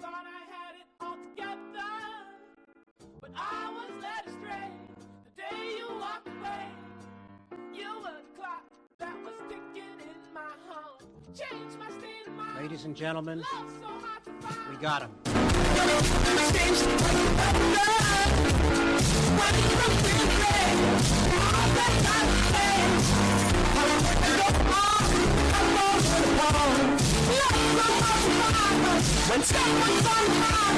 thought I had it all together, but I was led astray the day you walked away. You were the clock that was ticking in my heart, changed my state of mind. Ladies and gentlemen, Love so hard to find. we got him. When someone's on fire